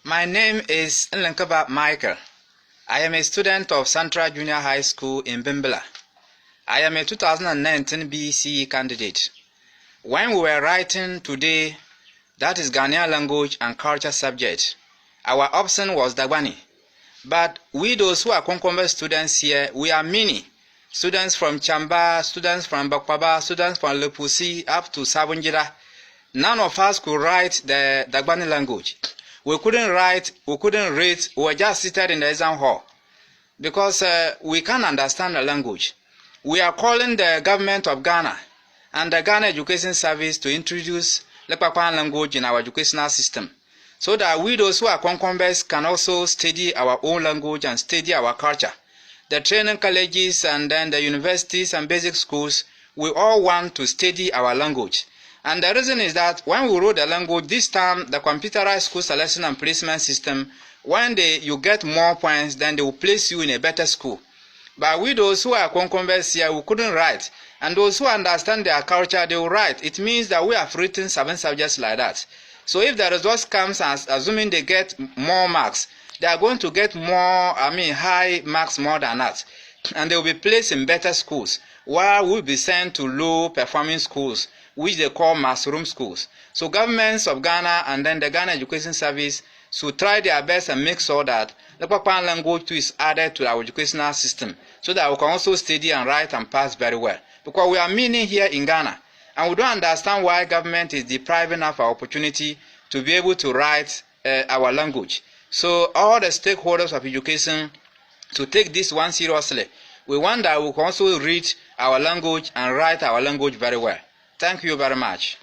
My name is Likpakpaaln Michael. I am a student of Central Junior High School in Bimbala. I am a 2019 BCE candidate. When we were writing today, that is Ghanaian language and culture subject, our option was Dagbani. But we those who are Konkombas students here, we are many. Students from Chamba, students from Bakpaba, students from Lepusi up to Sabunjira. None of us could write the Dagbani language. We couldn't write, we couldn't read, we were just seated in the exam hall because we can't understand the language. We are calling the government of Ghana and the Ghana Education Service to introduce Likpakpaaln language in our educational system so that we those who are Konkombas can also study our own language and study our culture. The training colleges and then the universities and basic schools, we all want to study our language. And the reason is that when we wrote the language, this time the computerized school selection and placement system, when you get more points, then they will place you in a better school. But we those who are Konkombas here, we couldn't write. And those who understand their culture, they will write. It means that we have written 7 subjects like that. So if the results comes as assuming they get more marks, they are going to get high marks more than that. And they will be placed in better schools, while we will be sent to low performing schools, which they call mushroom schools. So governments of Ghana and then the Ghana Education Service should try their best and make sure that the Likpakpaaln language too is added to our educational system so that we can also study and write and pass very well. Because we are many here in Ghana and we don't understand why government is depriving us of our opportunity to be able to write our language. So all the stakeholders of education to take this one seriously. We want that we can also read our language and write our language very well. Thank you very much.